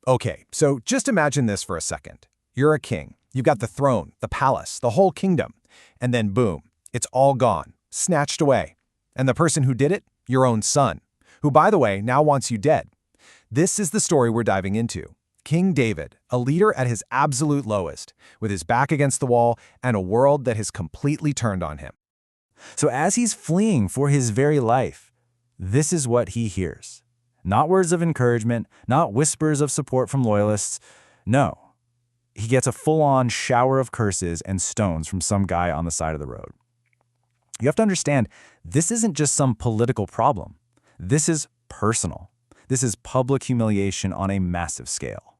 Okay, so just imagine this for a second. You're a king. You've got the throne, the palace, the whole kingdom. And then boom, it's all gone, snatched away. And the person who did it? Your own son, who, by the way, now wants you dead. This is the story we're diving into. King David, a leader at his absolute lowest, with his back against the wall and a world that has completely turned on him. So as he's fleeing for his very life, this is what he hears. Not words of encouragement, not whispers of support from loyalists. No, he gets a full-on shower of curses and stones from some guy on the side of the road. You have to understand, this isn't just some political problem. This is personal. This is public humiliation on a massive scale.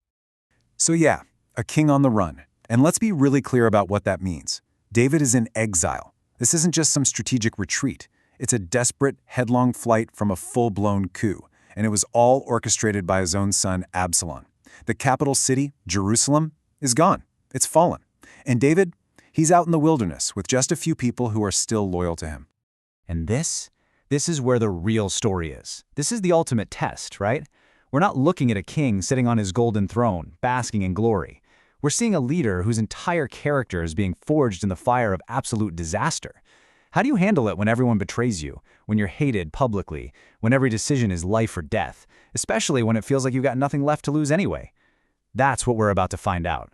So yeah, a king on the run. And let's be really clear about what that means. David is in exile. This isn't just some strategic retreat. It's a desperate, headlong flight from a full-blown coup. And it was all orchestrated by his own son, Absalom. The capital city, Jerusalem, is gone. It's fallen. And David, he's out in the wilderness with just a few people who are still loyal to him. And this is where the real story is. This is the ultimate test, right? We're not looking at a king sitting on his golden throne, basking in glory. We're seeing a leader whose entire character is being forged in the fire of absolute disaster. How do you handle it when everyone betrays you, when you're hated publicly, when every decision is life or death, especially when it feels like you've got nothing left to lose anyway? That's what we're about to find out.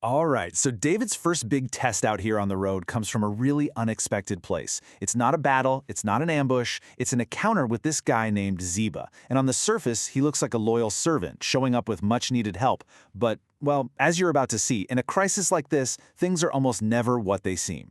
All right, so David's first big test out here on the road comes from a really unexpected place. It's not a battle, it's not an ambush, it's an encounter with this guy named Ziba. And on the surface, he looks like a loyal servant, showing up with much-needed help. But, well, as you're about to see, in a crisis like this, things are almost never what they seem.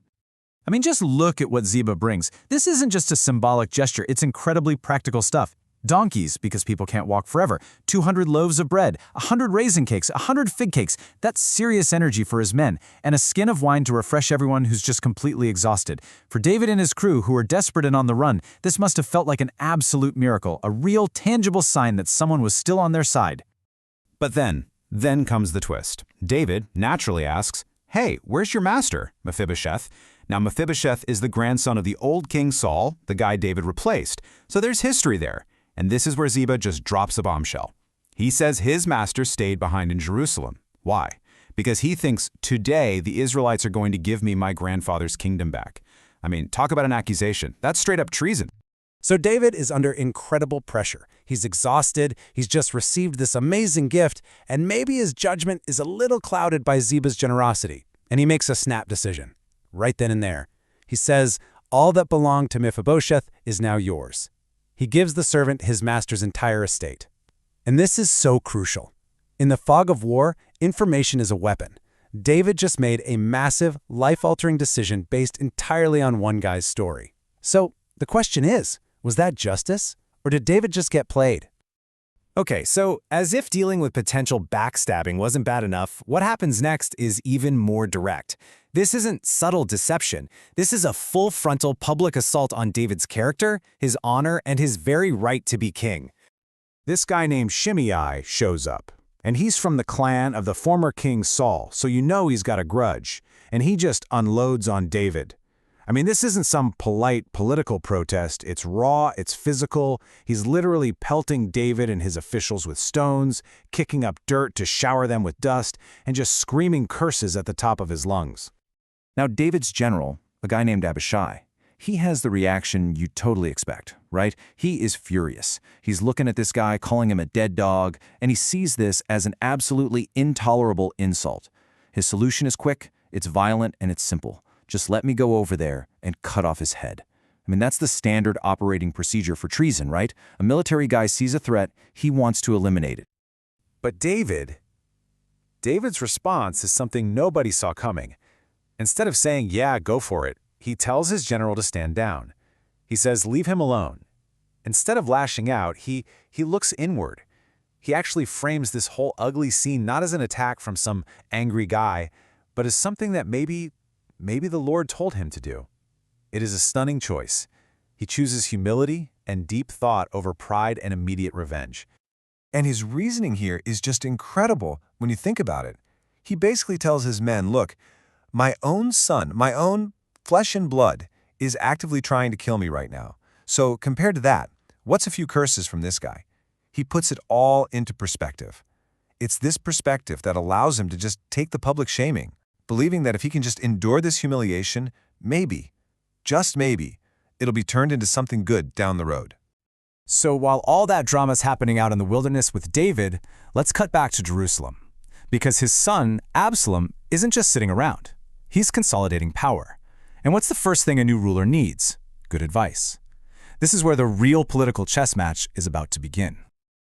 I mean, just look at what Ziba brings. This isn't just a symbolic gesture, it's incredibly practical stuff. Donkeys, because people can't walk forever, 200 loaves of bread, 100 raisin cakes, 100 fig cakes. That's serious energy for his men, and a skin of wine to refresh everyone who's just completely exhausted. For David and his crew, who are desperate and on the run, this must have felt like an absolute miracle, a real, tangible sign that someone was still on their side. But then comes the twist. David naturally asks, "Hey, where's your master, Mephibosheth?" Now, Mephibosheth is the grandson of the old King Saul, the guy David replaced, so there's history there. And this is where Ziba just drops a bombshell. He says his master stayed behind in Jerusalem. Why? Because he thinks, today the Israelites are going to give me my grandfather's kingdom back. I mean, talk about an accusation. That's straight up treason. So David is under incredible pressure. He's exhausted, he's just received this amazing gift, and maybe his judgment is a little clouded by Ziba's generosity. And he makes a snap decision. Right then and there. He says, all that belonged to Mephibosheth is now yours. He gives the servant his master's entire estate. And this is so crucial. In the fog of war, information is a weapon. David just made a massive, life-altering decision based entirely on one guy's story. So the question is, was that justice? Or did David just get played? Okay, so as if dealing with potential backstabbing wasn't bad enough, what happens next is even more direct. This isn't subtle deception. This is a full-frontal public assault on David's character, his honor, and his very right to be king. This guy named Shimei shows up, and he's from the clan of the former king Saul, so you know he's got a grudge, and he just unloads on David. I mean, this isn't some polite political protest. It's raw, it's physical. He's literally pelting David and his officials with stones, kicking up dirt to shower them with dust, and just screaming curses at the top of his lungs. Now, David's general, a guy named Abishai, he has the reaction you totally expect, right? He is furious. He's looking at this guy, calling him a dead dog, and he sees this as an absolutely intolerable insult. His solution is quick, it's violent, and it's simple. Just let me go over there and cut off his head. I mean, that's the standard operating procedure for treason, right? A military guy sees a threat, he wants to eliminate it. But David's response is something nobody saw coming. Instead of saying, yeah, go for it, he tells his general to stand down. He says, leave him alone. Instead of lashing out, he looks inward. He actually frames this whole ugly scene not as an attack from some angry guy, but as something that maybe the Lord told him to do. It is a stunning choice. He chooses humility and deep thought over pride and immediate revenge. And his reasoning here is just incredible when you think about it. He basically tells his men, look, my own son, my own flesh and blood, is actively trying to kill me right now. So compared to that, what's a few curses from this guy? He puts it all into perspective. It's this perspective that allows him to just take the public shaming, believing that if he can just endure this humiliation, maybe, just maybe, it'll be turned into something good down the road. So while all that drama's happening out in the wilderness with David, let's cut back to Jerusalem. Because his son, Absalom, isn't just sitting around. He's consolidating power. And what's the first thing a new ruler needs? Good advice. This is where the real political chess match is about to begin.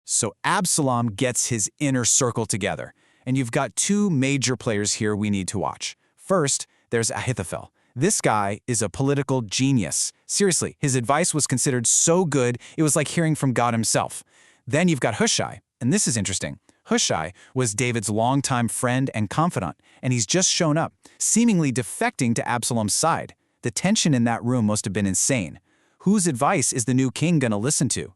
So Absalom gets his inner circle together, and you've got two major players here we need to watch. First, there's Ahithophel. This guy is a political genius. Seriously, his advice was considered so good, it was like hearing from God himself. Then you've got Hushai, and this is interesting. Hushai was David's longtime friend and confidant, and he's just shown up, seemingly defecting to Absalom's side. The tension in that room must have been insane. Whose advice is the new king going to listen to?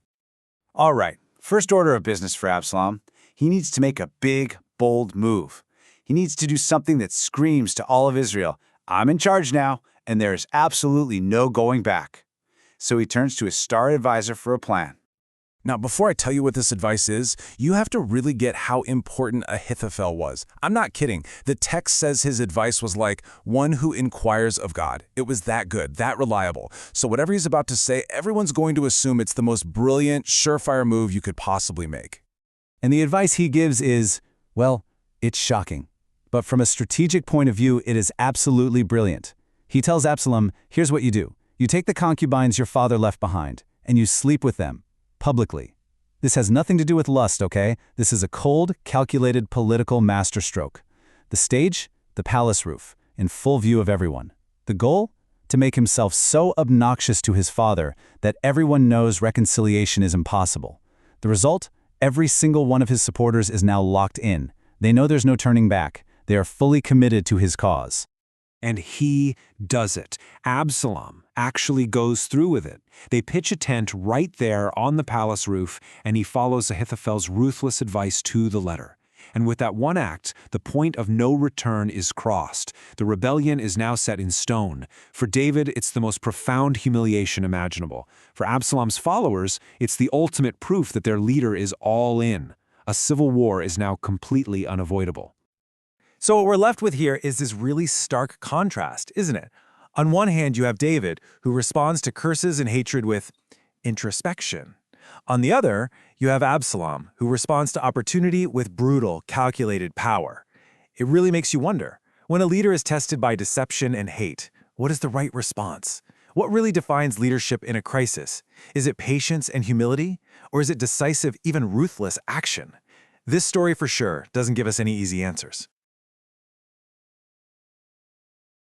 All right, first order of business for Absalom. He needs to make a big, bold move. He needs to do something that screams to all of Israel, I'm in charge now, and there is absolutely no going back. So he turns to his star advisor for a plan. Now, before I tell you what this advice is, you have to really get how important Ahithophel was. I'm not kidding. The text says his advice was like one who inquires of God. It was that good, that reliable. So whatever he's about to say, everyone's going to assume it's the most brilliant, surefire move you could possibly make. And the advice he gives is, well, it's shocking. But from a strategic point of view, it is absolutely brilliant. He tells Absalom, here's what you do. You take the concubines your father left behind, and you sleep with them. Publicly. This has nothing to do with lust, okay? This is a cold, calculated political masterstroke. The stage? The palace roof, in full view of everyone. The goal? To make himself so obnoxious to his father that everyone knows reconciliation is impossible. The result? Every single one of his supporters is now locked in. They know there's no turning back. They are fully committed to his cause. And he does it. Absalom actually goes through with it. They pitch a tent right there on the palace roof, and he follows Ahithophel's ruthless advice to the letter. And with that one act, the point of no return is crossed. The rebellion is now set in stone. For David, it's the most profound humiliation imaginable. For Absalom's followers, it's the ultimate proof that their leader is all in. A civil war is now completely unavoidable. So what we're left with here is this really stark contrast, isn't it? On one hand, you have David, who responds to curses and hatred with introspection. On the other, you have Absalom, who responds to opportunity with brutal, calculated power. It really makes you wonder, when a leader is tested by deception and hate, what is the right response? What really defines leadership in a crisis? Is it patience and humility? Or is it decisive, even ruthless action? This story for sure doesn't give us any easy answers.